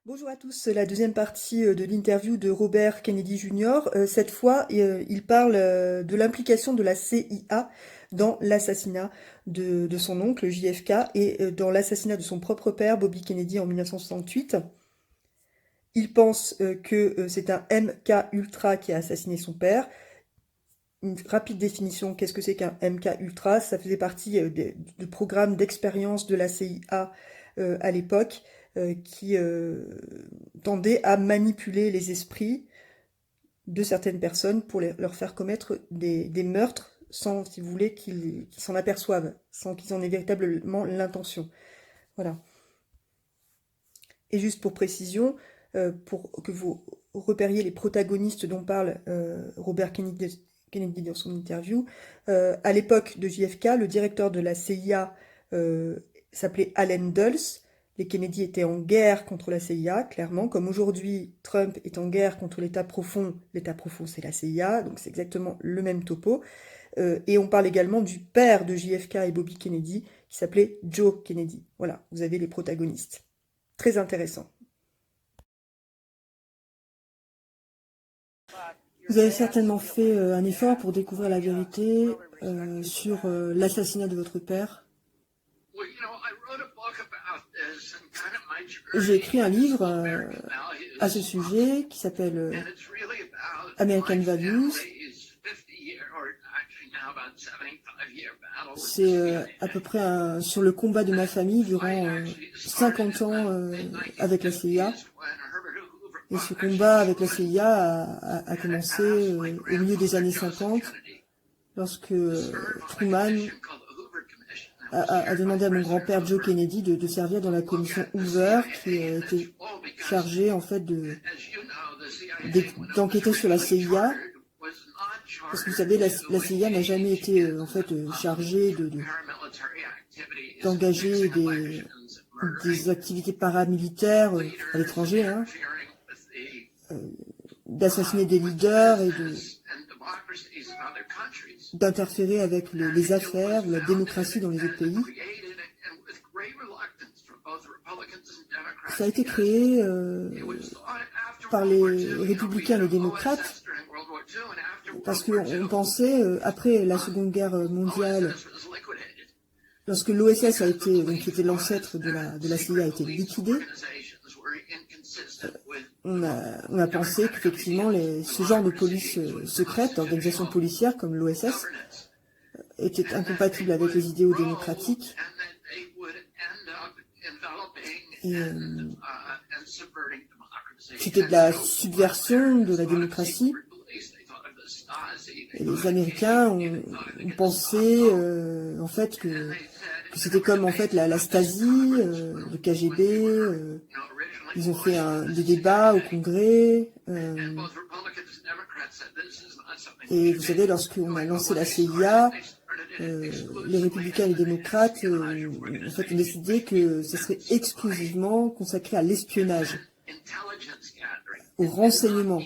Bonjour à tous, la deuxième partie de l'interview de Robert Kennedy Jr. Cette fois, il parle de l'implication de la CIA dans l'assassinat de son oncle JFK et dans l'assassinat de son propre père Bobby Kennedy en 1968. Il pense que c'est un MK Ultra qui a assassiné son père. Une rapide définition, qu'est-ce que c'est qu'un MK Ultra? Ça faisait partie du programme d'expérience de la CIA à l'époque qui tendait à manipuler les esprits de certaines personnes pour leur faire commettre des meurtres sans, si vous voulez, qu'ils s'en aperçoivent, sans qu'ils en aient véritablement l'intention. Voilà. Et juste pour précision, pour que vous repériez les protagonistes dont parle Robert Kennedy dans son interview, à l'époque de JFK, le directeur de la CIA s'appelait Allen Dulles. Les Kennedy étaient en guerre contre la CIA, clairement, comme aujourd'hui Trump est en guerre contre l'État profond. L'État profond, c'est la CIA, donc c'est exactement le même topo. Et on parle également du père de JFK et Bobby Kennedy, qui s'appelait Joe Kennedy. Voilà, vous avez les protagonistes. Très intéressant. Vous avez certainement fait un effort pour découvrir la vérité sur l'assassinat de votre père. J'ai écrit un livre à ce sujet qui s'appelle American Values. C'est à peu près sur le combat de ma famille durant 50 ans avec la CIA. Et ce combat avec la CIA a commencé au milieu des années 50, lorsque Truman a demandé à mon grand-père Joe Kennedy de servir dans la commission Hoover, qui était chargée en fait d'enquêter sur la CIA. Parce que vous savez, la CIA n'a jamais été en fait chargée d'engager des activités paramilitaires à l'étranger, hein, d'assassiner des leaders et d'interférer avec les affaires ou la démocratie dans les autres pays. Ça a été créé par les républicains et les démocrates parce qu'on pensait, après la Seconde Guerre mondiale, lorsque l'OSS a été, donc, qui était l'ancêtre de la CIA, a été liquidé, on a pensé qu'effectivement ce genre de police secrète, d'organisation policière comme l'OSS, était incompatible avec les idéaux démocratiques. Et c'était de la subversion de la démocratie. Et les Américains ont pensé en fait que c'était comme en fait la Stasi, le KGB. Ils ont fait des débats au Congrès. Et vous savez, lorsqu'on a lancé la CIA, les républicains et les démocrates en fait, ont décidé que ce serait exclusivement consacré à l'espionnage, au renseignement.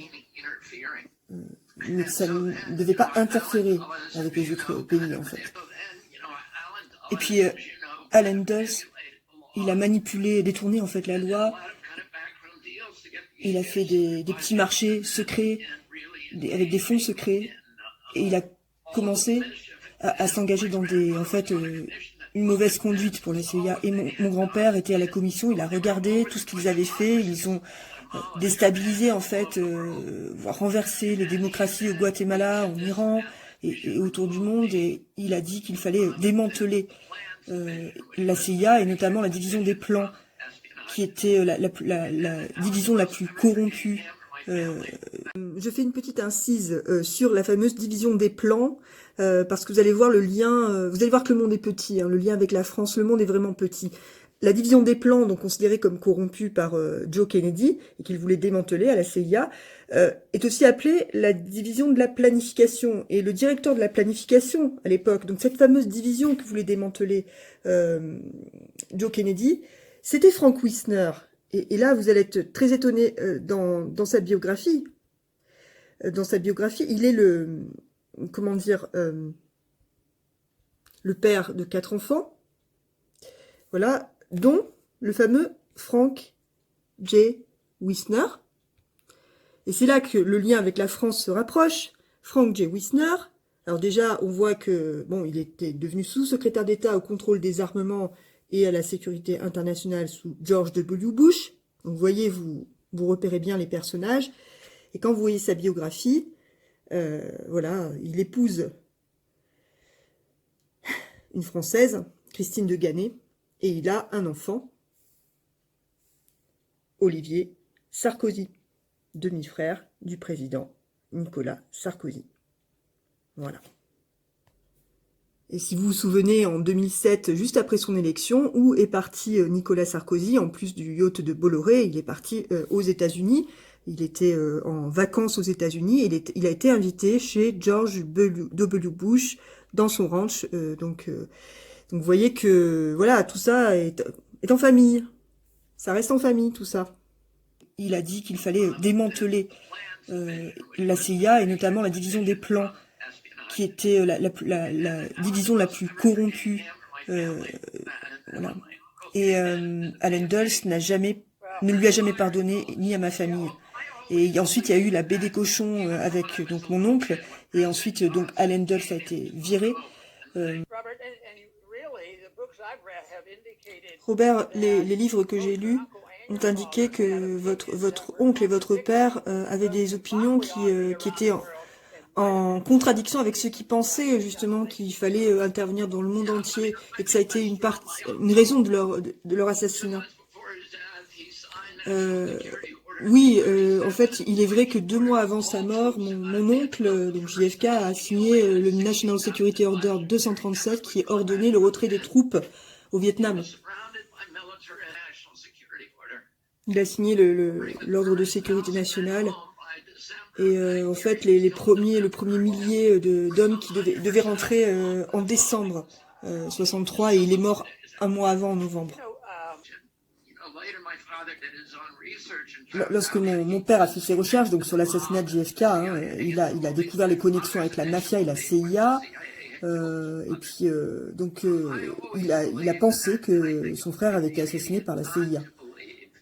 Mais que ça ne devait pas interférer avec les autres pays, en fait. Et puis, Allen Dulles, il a manipulé, détourné, en fait, la loi. Il a fait des petits marchés secrets, avec des fonds secrets. Et il a commencé à s'engager dans en fait, une mauvaise conduite pour la CIA. Et mon grand-père était à la commission, il a regardé tout ce qu'ils avaient fait, ils ont déstabilisé en fait, voire renversé les démocraties au Guatemala, en Iran et autour du monde, et il a dit qu'il fallait démanteler la CIA et notamment la division des plans, qui était la division la plus corrompue. Je fais une petite incise sur la fameuse division des plans, parce que vous allez voir le lien, vous allez voir que le monde est petit, hein, le lien avec la France, le monde est vraiment petit. La division des plans, donc considérée comme corrompue par Joe Kennedy, et qu'il voulait démanteler à la CIA, est aussi appelée la division de la planification. Et le directeur de la planification, à l'époque, donc cette fameuse division que voulait démanteler Joe Kennedy, c'était Frank Wisner. Et là, vous allez être très étonné dans sa biographie. Dans sa biographie, il est comment dire, le père de 4 enfants. Voilà, dont le fameux Frank J. Wisner. Et c'est là que le lien avec la France se rapproche. Frank J. Wisner. Alors déjà, on voit que bon, il était devenu sous-secrétaire d'État au contrôle des armements et à la sécurité internationale sous George W. Bush. Donc vous voyez, vous repérez bien les personnages. Et quand vous voyez sa biographie, voilà, il épouse une Française, Christine de Ganay, et il a un enfant, Olivier Sarkozy, demi-frère du président Nicolas Sarkozy. Voilà. Et si vous vous souvenez, en 2007, juste après son élection, où est parti Nicolas Sarkozy, en plus du yacht de Bolloré, il est parti aux États-Unis. Il était en vacances aux États-Unis et il a été invité chez George W. Bush dans son ranch. Donc vous voyez que voilà, tout ça est en famille. Ça reste en famille, tout ça. Il a dit qu'il fallait démanteler la CIA et notamment la division des plans, qui était la division la plus corrompue. Voilà. Et Allen Dulles ne lui a jamais pardonné, ni à ma famille. Et ensuite, il y a eu la baie des cochons avec donc mon oncle, et ensuite donc Allen Dulles a été viré. Robert, les livres que j'ai lus ont indiqué que votre oncle et votre père avaient des opinions qui étaient en contradiction avec ceux qui pensaient justement qu'il fallait intervenir dans le monde entier et que ça a été une raison de leur assassinat. Oui, en fait, il est vrai que 2 mois avant sa mort, mon oncle, donc JFK, a signé le National Security Order 237 qui ordonnait le retrait des troupes au Vietnam. Il a signé l'ordre de sécurité nationale. Et en fait, le premier millier d'hommes qui devaient rentrer en décembre 63 et il est mort 1 mois avant, en novembre. Lorsque mon père a fait ses recherches donc sur l'assassinat de JFK, il a découvert les connexions avec la mafia et la CIA. Et puis donc il a pensé que son frère avait été assassiné par la CIA.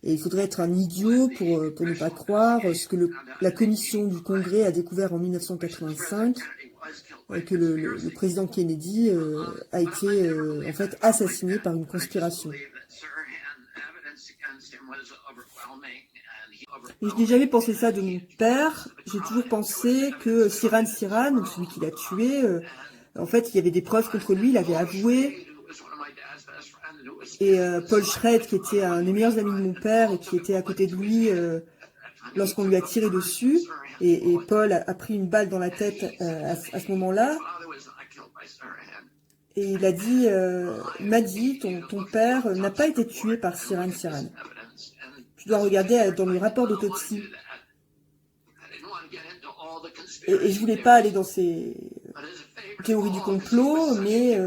Et il faudrait être un idiot pour ne pas croire ce que la commission du Congrès a découvert en 1985, que le président Kennedy a été en fait assassiné par une conspiration. Et je n'ai jamais pensé ça de mon père. J'ai toujours pensé que Sirhan Sirhan, celui qui l'a tué, en fait, il y avait des preuves contre lui, il avait avoué. Et Paul Schreit, qui était un des meilleurs amis de mon père et qui était à côté de lui lorsqu'on lui a tiré dessus, et Paul a pris une balle dans la tête à ce moment-là. Et il m'a dit, ton père n'a pas été tué par Sirhan Sirhan. Tu dois regarder dans le rapport d'autopsie. Et je voulais pas aller dans ces théories du complot, mais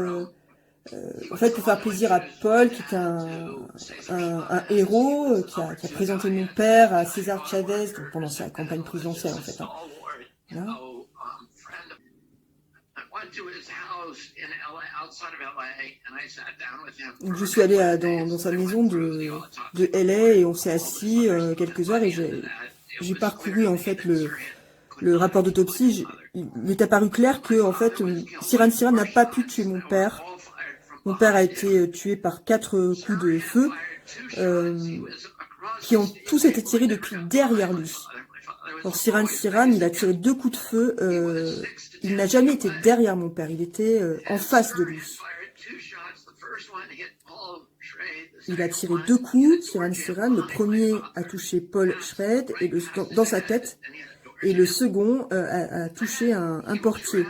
en fait, pour faire plaisir à Paul, qui est un héros, qui a présenté mon père à César Chavez pendant sa campagne présidentielle, en fait. Voilà. Donc, je suis allée dans sa maison de LA et on s'est assis quelques heures et j'ai parcouru en fait le rapport d'autopsie. Il est apparu clair que en fait Sirhan Sirhan n'a pas pu tuer mon père. Mon père a été tué par 4 coups de feu qui ont tous été tirés depuis derrière lui. Alors Sirhan Sirhan, il a tiré 2 coups de feu. Il n'a jamais été derrière mon père, il était en face de lui. Il a tiré 2 coups, Sirhan Sirhan. Le premier a touché Paul Schreit et dans sa tête, et le second a touché un portier.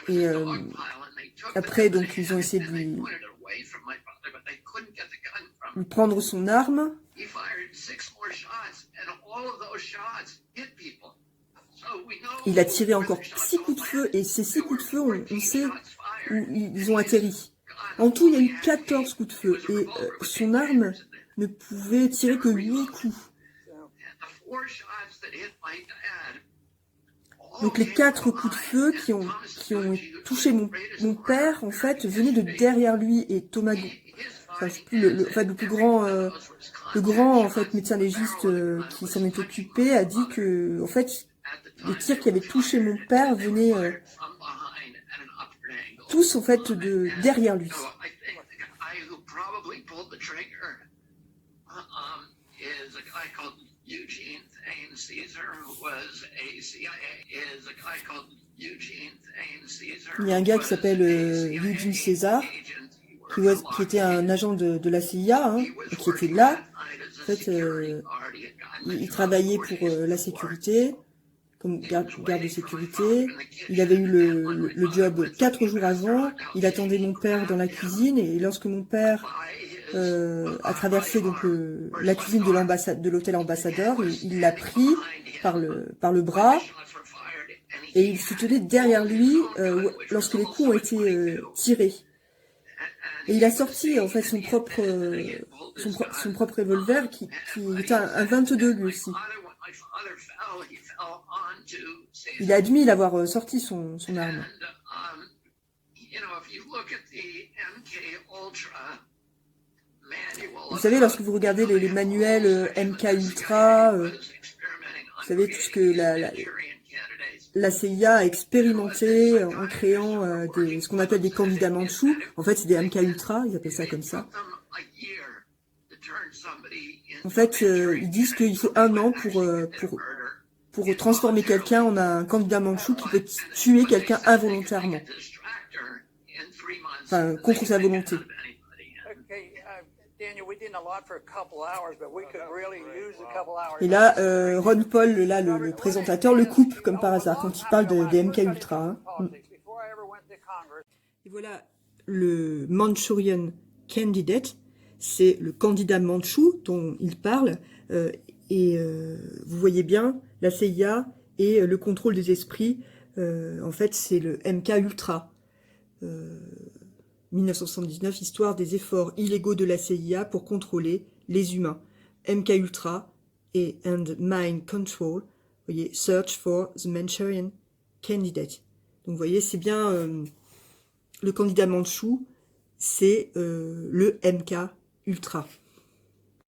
Et après, donc, ils ont essayé de lui prendre son arme. Il a tiré encore 6 coups de feu, et ces 6 coups de feu, on sait où ils ont atterri. En tout, il y a eu 14 coups de feu, et son arme ne pouvait tirer que 8 coups. Donc les 4 coups de feu qui ont touché mon père, en fait, venaient de derrière lui, et enfin je sais plus, le plus grand, le grand en fait médecin légiste qui s'en est occupé a dit que en fait les tirs qui avaient touché mon père venaient tous en fait de derrière lui. Il y a un gars qui s'appelle Eugene César, qui était un agent de la CIA, hein, et qui était là. En fait, il travaillait pour la sécurité, comme garde de sécurité. Il avait eu le job 4 jours avant. Il attendait mon père dans la cuisine, et lorsque mon père a traversé donc la cuisine de l'hôtel ambassadeur, il l'a pris par le bras, et il se tenait derrière lui lorsque les coups ont été tirés. Et il a sorti en fait son propre revolver qui était un 22 lui aussi. Il a admis l'avoir sorti son arme. Vous savez, lorsque vous regardez les manuels MK Ultra, vous savez tout ce que la CIA a expérimenté en créant ce qu'on appelle des candidats mandchous. En fait, c'est des MK Ultra, ils appellent ça comme ça. En fait, ils disent qu'il faut 1 an pour transformer quelqu'un en un candidat mandchou qui peut tuer quelqu'un involontairement. Enfin, contre sa volonté. Et là, Ron Paul, là, le présentateur, le coupe, comme par hasard, quand il parle des MK Ultra. Hein. Et voilà, le Manchurian Candidate, c'est le candidat mandchou dont il parle. Vous voyez bien, la CIA et le contrôle des esprits, en fait, c'est le MK Ultra. 1979, histoire des efforts illégaux de la CIA pour contrôler les humains. MK Ultra et And Mind Control, vous voyez, Search for the Manchurian Candidate. Donc vous voyez, c'est bien le candidat mandchou, c'est le MK Ultra.